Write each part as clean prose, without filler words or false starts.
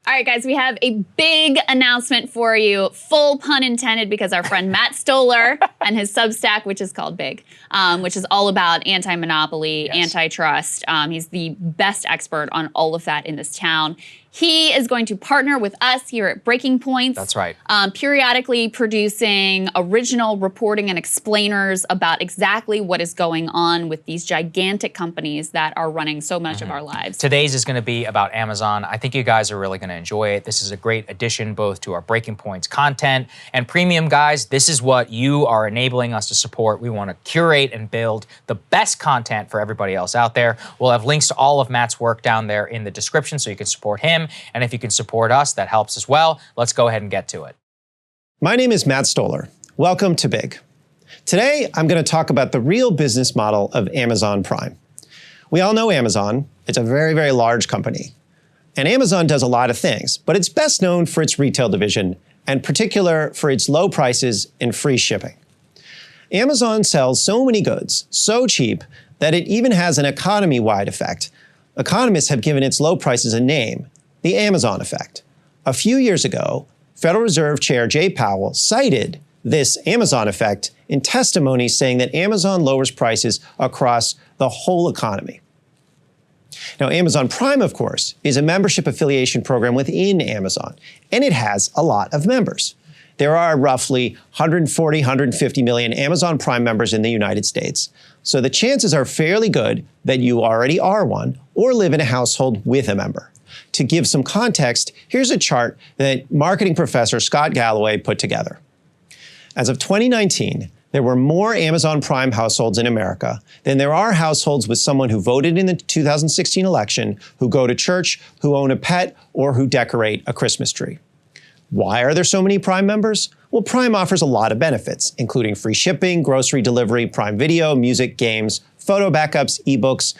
All right, guys, we have a big announcement for you, full pun intended, because our friend Matt Stoller and his Substack, which is called Big, which is all about anti-monopoly, antitrust. He's the best expert on all of that in this town. He is going to partner with us here at Breaking Points. That's right. Periodically producing original reporting and explainers about exactly what is going on with these gigantic companies that are running so much of our lives. Today's is going to be about Amazon. I think you guys are really going to enjoy it. This is a great addition both to our Breaking Points content and premium, guys. This is what you are enabling us to support. We want to curate and build the best content for everybody else out there. We'll have links to all of Matt's work down there in the description so you can support him. And if you can support us, that helps as well. Let's go ahead and get to it. My name is Matt Stoller. Welcome to Big. Today, I'm going to talk about the real business model of Amazon Prime. We all know Amazon. It's a very, very large company. And Amazon does a lot of things, but it's best known for its retail division, and in particular for its low prices and free shipping. Amazon sells so many goods, so cheap, that it even has an economy-wide effect. Economists have given its low prices a name: the Amazon effect. A few years ago, Federal Reserve Chair Jay Powell cited this Amazon effect in testimony, saying that Amazon lowers prices across the whole economy. Now, Amazon Prime, of course, is a membership affiliation program within Amazon, and it has a lot of members. There are roughly 140, 150 million Amazon Prime members in the United States, so the chances are fairly good that you already are one or live in a household with a member. To give some context, here's a chart that marketing professor Scott Galloway put together. As of 2019, there were more Amazon Prime households in America than there are households with someone who voted in the 2016 election, who go to church, who own a pet, or who decorate a Christmas tree. Why are there so many Prime members? Well, Prime offers a lot of benefits, including free shipping, grocery delivery, Prime Video, music, games, photo backups, ebooks,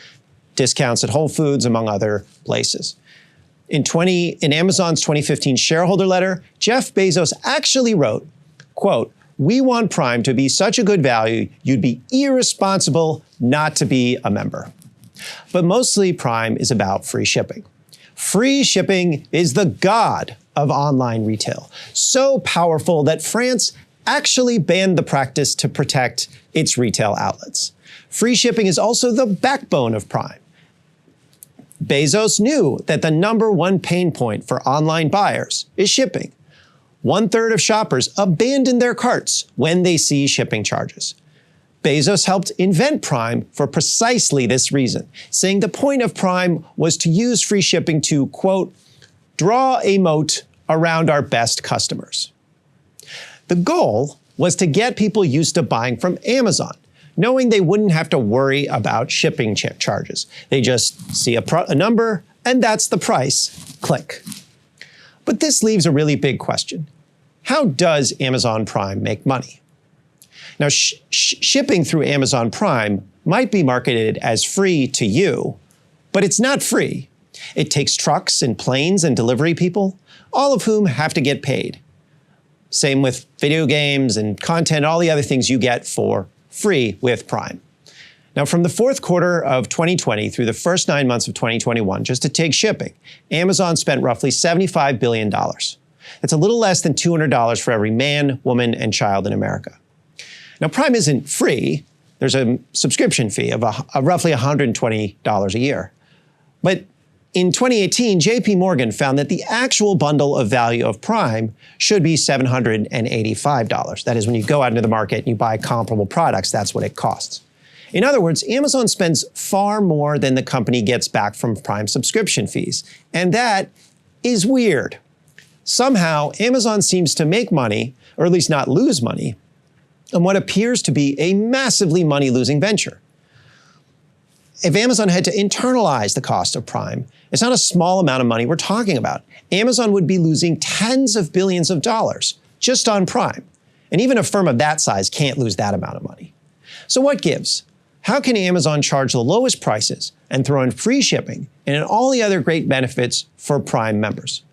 discounts at Whole Foods, among other places. In Amazon's 2015 shareholder letter, Jeff Bezos actually wrote, quote, "We want Prime to be such a good value, you'd be irresponsible not to be a member." But mostly Prime is about free shipping. Free shipping is the god of online retail, so powerful that France actually banned the practice to protect its retail outlets. Free shipping is also the backbone of Prime. Bezos knew that the #1 pain point for online buyers is shipping. 1/3 of shoppers abandon their carts when they see shipping charges. Bezos helped invent Prime for precisely this reason, saying the point of Prime was to use free shipping to, quote, "draw a moat around our best customers." The goal was to get people used to buying from Amazon, knowing they wouldn't have to worry about shipping charges. They just see a number, and that's the price. Click. But this leaves a really big question. How does Amazon Prime make money? Now, shipping through Amazon Prime might be marketed as free to you, but it's not free. It takes trucks and planes and delivery people, all of whom have to get paid. Same with video games and content, all the other things you get for free with Prime. Now, from the fourth quarter of 2020 through the first 9 months of 2021, just to take shipping, Amazon spent roughly $75 billion. That's a little less than $200 for every man, woman, and child in America. Now, Prime isn't free. There's a subscription fee of roughly $120 a year. But in 2018, JP Morgan found that the actual bundle of value of Prime should be $785. That is, when you go out into the market and you buy comparable products, that's what it costs. In other words, Amazon spends far more than the company gets back from Prime subscription fees. And that is weird. Somehow, Amazon seems to make money, or at least not lose money, on what appears to be a massively money-losing venture. If Amazon had to internalize the cost of Prime, it's not a small amount of money we're talking about. Amazon would be losing tens of billions of dollars just on Prime. And even a firm of that size can't lose that amount of money. So what gives? How can Amazon charge the lowest prices and throw in free shipping and all the other great benefits for Prime members?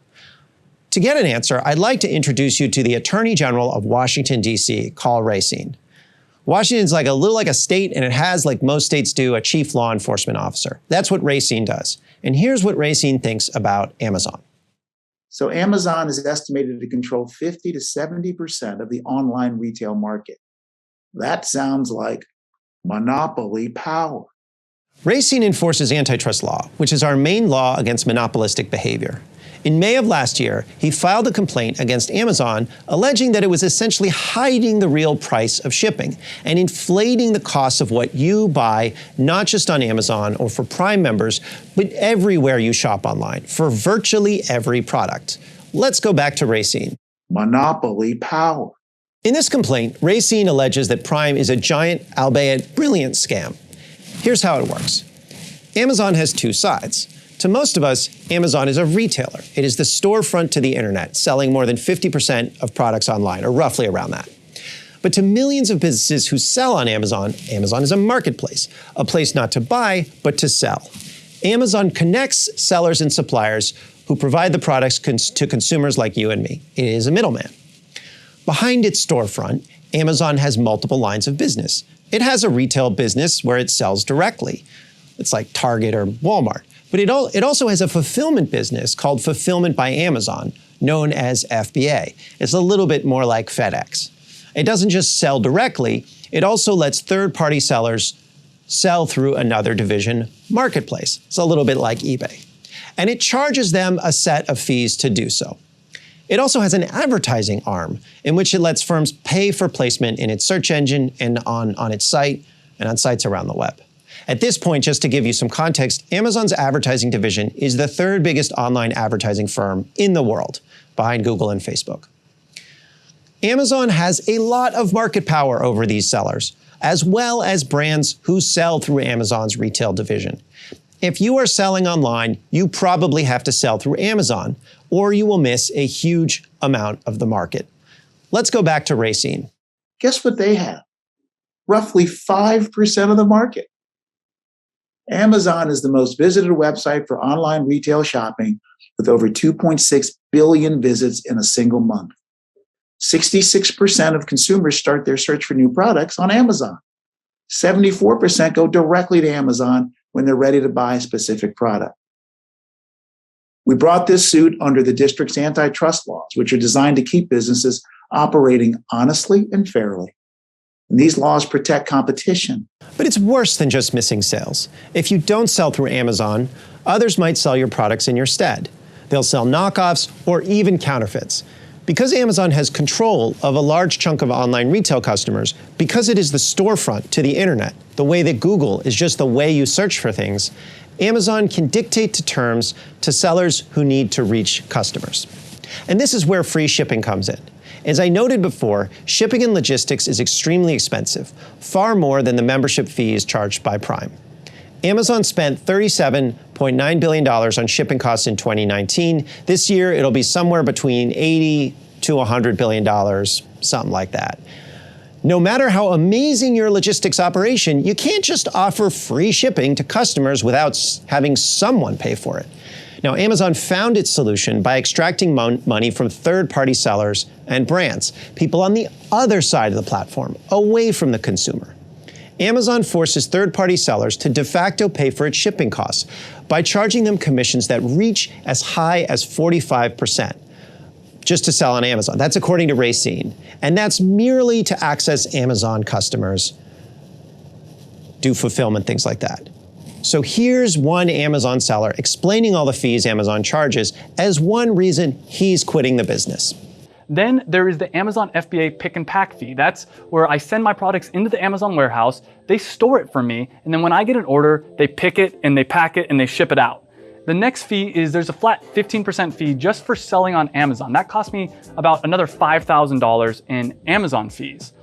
To get an answer, I'd like to introduce you to the Attorney General of Washington, D.C., Karl Racine. Washington's a little like a state, and it has, like most states do, a chief law enforcement officer. That's what Racine does. And here's what Racine thinks about Amazon. So Amazon is estimated to control 50 to 70% of the online retail market. That sounds like monopoly power. Racine enforces antitrust law, which is our main law against monopolistic behavior. In May of last year, he filed a complaint against Amazon alleging that it was essentially hiding the real price of shipping and inflating the cost of what you buy, not just on Amazon or for Prime members, but everywhere you shop online, for virtually every product. Let's go back to Racine. Monopoly power. In this complaint, Racine alleges that Prime is a giant, albeit brilliant, scam. Here's how it works. Amazon has two sides. To most of us, Amazon is a retailer. It is the storefront to the internet, selling more than 50% of products online, or roughly around that. But to millions of businesses who sell on Amazon, Amazon is a marketplace, a place not to buy, but to sell. Amazon connects sellers and suppliers who provide the products to consumers like you and me. It is a middleman. Behind its storefront, Amazon has multiple lines of business. It has a retail business where it sells directly. It's like Target or Walmart. But it also has a fulfillment business called Fulfillment by Amazon, known as FBA. It's a little bit more like FedEx. It doesn't just sell directly, it also lets third-party sellers sell through another division, Marketplace. It's a little bit like eBay. And it charges them a set of fees to do so. It also has an advertising arm in which it lets firms pay for placement in its search engine and on its site and on sites around the web. At this point, just to give you some context, Amazon's advertising division is the third biggest online advertising firm in the world, behind Google and Facebook. Amazon has a lot of market power over these sellers, as well as brands who sell through Amazon's retail division. If you are selling online, you probably have to sell through Amazon, or you will miss a huge amount of the market. Let's go back to Racine. Guess what they have? Roughly 5% of the market. Amazon is the most visited website for online retail shopping with over 2.6 billion visits in a single month. 66% of consumers start their search for new products on Amazon. 74% go directly to Amazon when they're ready to buy a specific product. We brought this suit under the district's antitrust laws, which are designed to keep businesses operating honestly and fairly. And these laws protect competition. But it's worse than just missing sales. If you don't sell through Amazon, others might sell your products in your stead. They'll sell knockoffs or even counterfeits. Because Amazon has control of a large chunk of online retail customers, because it is the storefront to the internet, the way that Google is just the way you search for things, Amazon can dictate to terms to sellers who need to reach customers. And this is where free shipping comes in. As I noted before, shipping and logistics is extremely expensive, far more than the membership fees charged by Prime. Amazon spent $37.9 billion on shipping costs in 2019. This year, it'll be somewhere between $80 to $100 billion, something like that. No matter how amazing your logistics operation, you can't just offer free shipping to customers without having someone pay for it. Now, Amazon found its solution by extracting money from third-party sellers and brands, people on the other side of the platform, away from the consumer. Amazon forces third-party sellers to de facto pay for its shipping costs by charging them commissions that reach as high as 45% just to sell on Amazon. That's according to Racine. And that's merely to access Amazon customers, do fulfillment, things like that. So here's one Amazon seller explaining all the fees Amazon charges as one reason he's quitting the business. Then there is the Amazon FBA pick and pack fee. That's where I send my products into the Amazon warehouse, they store it for me, and then when I get an order, they pick it and they pack it and they ship it out. The next fee is there's a flat 15% fee just for selling on Amazon. That cost me about another $5,000 in Amazon fees.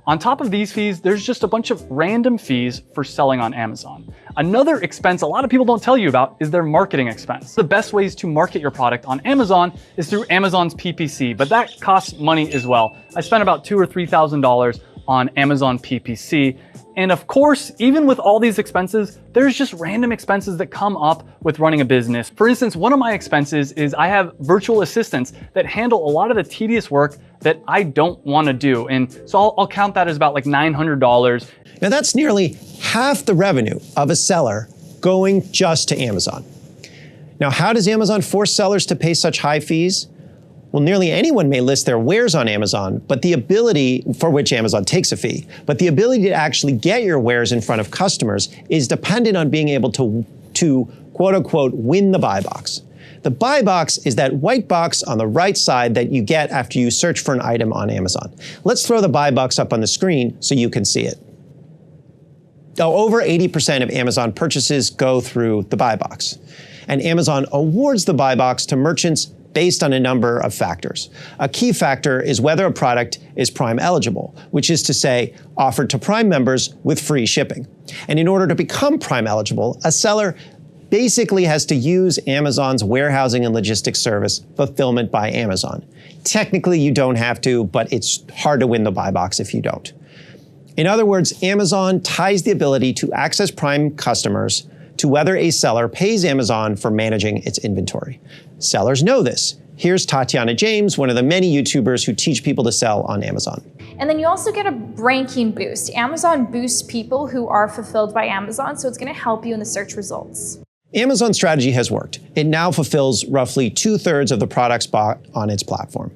On top of these fees, there's just a bunch of random fees for selling on Amazon. Another expense a lot of people don't tell you about is their marketing expense. The best ways to market your product on Amazon is through Amazon's PPC, but that costs money as well. I spent about $2,000 or $3,000 on Amazon PPC. And of course, even with all these expenses, there's just random expenses that come up with running a business. For instance, one of my expenses is I have virtual assistants that handle a lot of the tedious work that I don't want to do. And so I'll count that as about like $900. Now that's nearly half the revenue of a seller going just to Amazon. Now, how does Amazon force sellers to pay such high fees? Well, nearly anyone may list their wares on Amazon, but the ability, for which Amazon takes a fee, but the ability to actually get your wares in front of customers is dependent on being able to quote unquote, win the buy box. The buy box is that white box on the right side that you get after you search for an item on Amazon. Let's throw the buy box up on the screen so you can see it. Over 80% of Amazon purchases go through the buy box. And Amazon awards the buy box to merchants based on a number of factors. A key factor is whether a product is Prime eligible, which is to say, offered to Prime members with free shipping. And in order to become Prime eligible, a seller basically has to use Amazon's warehousing and logistics service, Fulfillment by Amazon. Technically, you don't have to, but it's hard to win the buy box if you don't. In other words, Amazon ties the ability to access Prime customers to whether a seller pays Amazon for managing its inventory. Sellers know this. Here's Tatiana James, one of the many YouTubers who teach people to sell on Amazon. And then you also get a ranking boost. Amazon boosts people who are fulfilled by Amazon, so it's going to help you in the search results. Amazon's strategy has worked. It now fulfills roughly 2/3 of the products bought on its platform.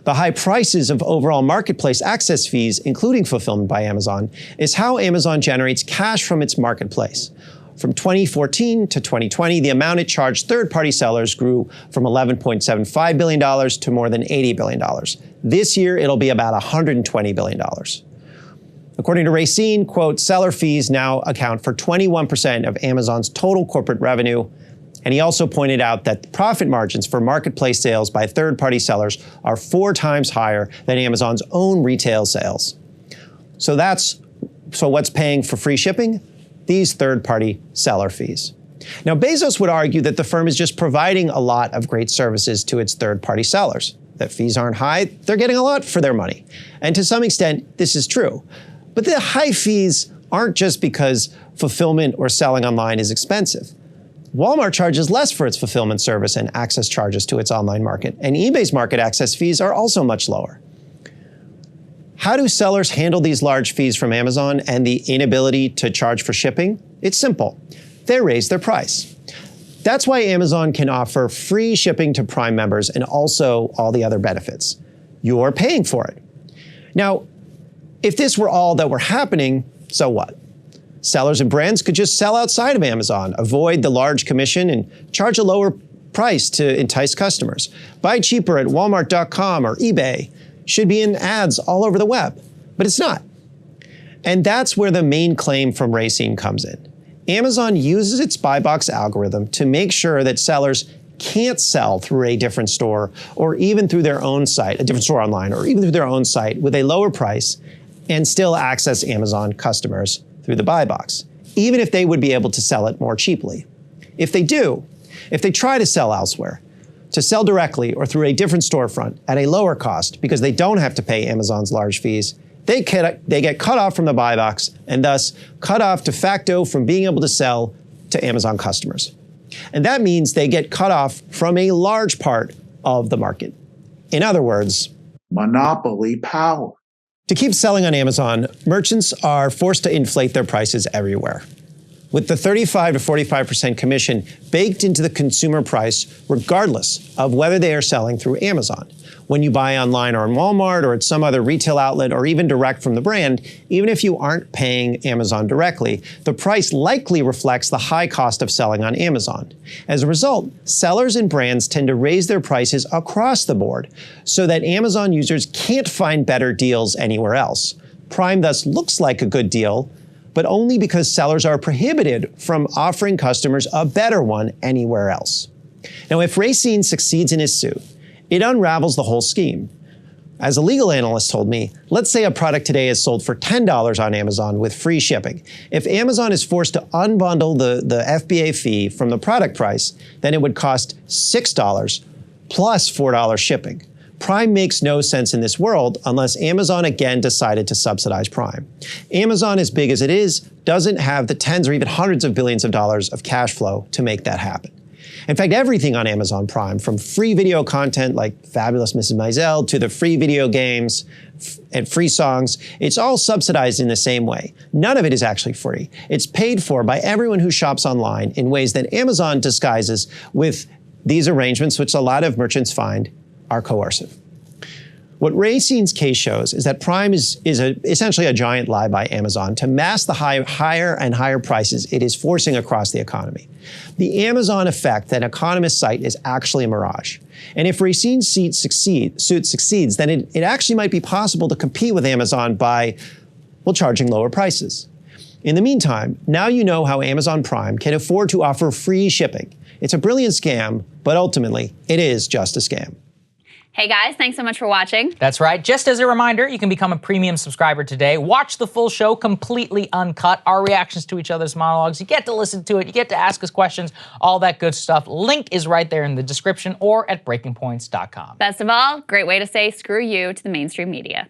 The high prices of overall marketplace access fees, including Fulfillment by Amazon, is how Amazon generates cash from its marketplace. From 2014 to 2020, the amount it charged third-party sellers grew from $11.75 billion to more than $80 billion. This year, it'll be about $120 billion. According to Racine, quote, seller fees now account for 21% of Amazon's total corporate revenue. And he also pointed out that the profit margins for marketplace sales by third-party sellers are 4 times higher than Amazon's own retail sales. So what's paying for free shipping? These third-party seller fees. Now, Bezos would argue that the firm is just providing a lot of great services to its third-party sellers. That fees aren't high, they're getting a lot for their money. And to some extent, this is true. But the high fees aren't just because fulfillment or selling online is expensive. Walmart charges less for its fulfillment service and access charges to its online market, and eBay's market access fees are also much lower. How do sellers handle these large fees from Amazon and the inability to charge for shipping? It's simple. They raise their price. That's why Amazon can offer free shipping to Prime members and also all the other benefits. You're paying for it. Now, if this were all that were happening, so what? Sellers and brands could just sell outside of Amazon, avoid the large commission, and charge a lower price to entice customers. Buy cheaper at Walmart.com or eBay. Should be in ads all over the web, but it's not. And that's where the main claim from Racine comes in. Amazon uses its buy box algorithm to make sure that sellers can't sell through a different store or even through their own site, a different store online, or even through their own site with a lower price and still access Amazon customers through the buy box, even if they would be able to sell it more cheaply. If they try to sell elsewhere, to sell directly or through a different storefront at a lower cost because they don't have to pay Amazon's large fees, they get cut off from the buy box and thus cut off de facto from being able to sell to Amazon customers. And that means they get cut off from a large part of the market. In other words, monopoly power. To keep selling on Amazon, merchants are forced to inflate their prices everywhere, with the 35 to 45% commission baked into the consumer price regardless of whether they are selling through Amazon. When you buy online or in Walmart or at some other retail outlet or even direct from the brand, even if you aren't paying Amazon directly, the price likely reflects the high cost of selling on Amazon. As a result, sellers and brands tend to raise their prices across the board so that Amazon users can't find better deals anywhere else. Prime thus looks like a good deal, but only because sellers are prohibited from offering customers a better one anywhere else. Now, if Racine succeeds in his suit, it unravels the whole scheme. As a legal analyst told me, let's say a product today is sold for $10 on Amazon with free shipping. If Amazon is forced to unbundle the FBA fee from the product price, then it would cost $6 plus $4 shipping. Prime makes no sense in this world unless Amazon again decided to subsidize Prime. Amazon, as big as it is, doesn't have the tens or even hundreds of billions of dollars of cash flow to make that happen. In fact, everything on Amazon Prime, from free video content like Fabulous Mrs. Maisel to the free video games and free songs, it's all subsidized in the same way. None of it is actually free. It's paid for by everyone who shops online in ways that Amazon disguises with these arrangements, which a lot of merchants find are coercive. What Racine's case shows is that Prime is essentially a giant lie by Amazon to mask the higher and higher prices it is forcing across the economy. The Amazon effect that economists cite is actually a mirage. And if Racine's suit succeeds, then it actually might be possible to compete with Amazon by, well, charging lower prices. In the meantime, now you know how Amazon Prime can afford to offer free shipping. It's a brilliant scam, but ultimately, it is just a scam. Hey guys, thanks so much for watching. That's right. Just as a reminder, you can become a premium subscriber today. Watch the full show completely uncut, our reactions to each other's monologues. You get to listen to it. You get to ask us questions, all that good stuff. Link is right there in the description or at breakingpoints.com. Best of all, great way to say screw you to the mainstream media.